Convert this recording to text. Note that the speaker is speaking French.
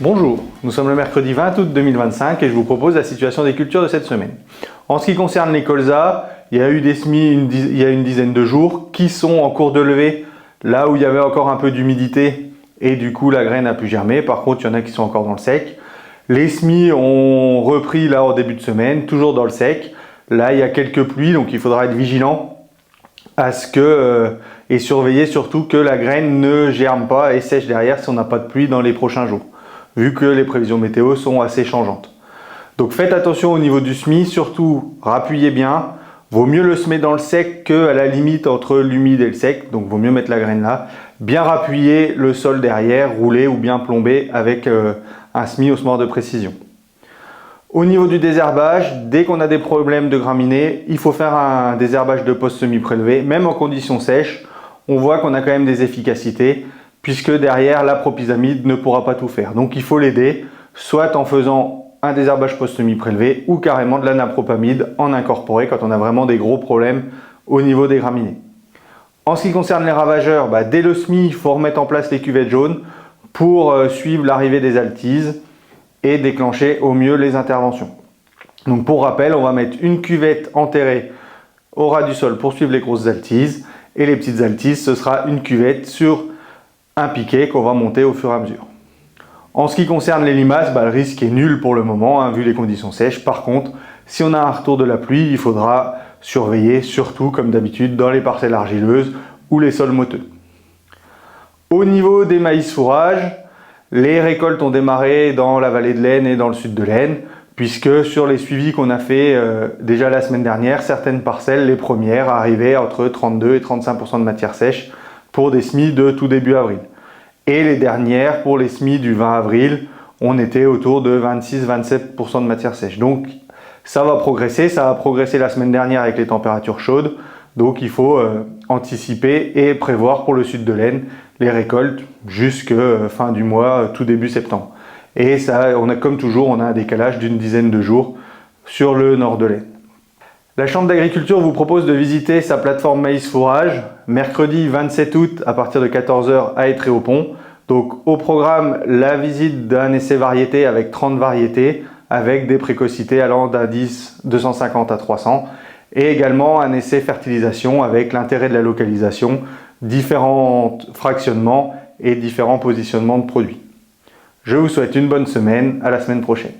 Bonjour, nous sommes le mercredi 20 août 2025 et je vous propose la situation des cultures de cette semaine. En ce qui concerne les colzas, il y a eu des semis il y a une dizaine de jours qui sont en cours de levée, là où il y avait encore un peu d'humidité et du coup la graine a pu germer. Par contre, il y en a qui sont encore dans le sec. Les semis ont repris là en début de semaine, toujours dans le sec. Là, il y a quelques pluies, donc il faudra être vigilant à ce que et surveiller surtout que la graine ne germe pas et sèche derrière si on n'a pas de pluie dans les prochains jours, vu que les prévisions météo sont assez changeantes. Donc faites attention au niveau du semis, surtout rappuyez bien. Vaut mieux le semer dans le sec qu'à la limite entre l'humide et le sec, donc vaut mieux mettre la graine là. Bien rappuyer le sol derrière, rouler ou bien plomber avec un semis au semoir de précision. Au niveau du désherbage, dès qu'on a des problèmes de graminées, il faut faire un désherbage de post-semis prélevé, même en conditions sèches. On voit qu'on a quand même des efficacités, puisque derrière, la propyzamide ne pourra pas tout faire. Donc il faut l'aider, soit en faisant un désherbage post-semis prélevé, ou carrément de l'anapropamide en incorporé quand on a vraiment des gros problèmes au niveau des graminées. En ce qui concerne les ravageurs, dès le semis, il faut remettre en place les cuvettes jaunes pour suivre l'arrivée des altises et déclencher au mieux les interventions. Donc pour rappel, on va mettre une cuvette enterrée au ras du sol pour suivre les grosses altises, et les petites altises, ce sera une cuvette sur un piquet qu'on va monter au fur et à mesure. En ce qui concerne les limaces, le risque est nul pour le moment, vu les conditions sèches. Par contre, si on a un retour de la pluie, il faudra surveiller, surtout comme d'habitude, dans les parcelles argileuses ou les sols motteux. Au niveau des maïs fourrages, les récoltes ont démarré dans la vallée de l'Aisne et dans le sud de l'Aisne, puisque sur les suivis qu'on a fait déjà la semaine dernière, certaines parcelles, les premières, arrivaient entre 32 et 35% de matière sèche pour des semis de tout début avril. Et les dernières, pour les semis du 20 avril, on était autour de 26-27% de matière sèche. Donc ça va progresser la semaine dernière avec les températures chaudes. Donc il faut anticiper et prévoir pour le sud de l'Aisne les récoltes jusque fin du mois, tout début septembre. Et ça, comme toujours, on a un décalage d'une dizaine de jours sur le nord de l'Aisne. La Chambre d'agriculture vous propose de visiter sa plateforme maïs fourrage mercredi 27 août à partir de 14 h à Étré-au-Pont. Donc au programme, la visite d'un essai variété avec 30 variétés avec des précocités allant d'indice 250 à 300 et également un essai fertilisation avec l'intérêt de la localisation, différents fractionnements et différents positionnements de produits. Je vous souhaite une bonne semaine, à la semaine prochaine.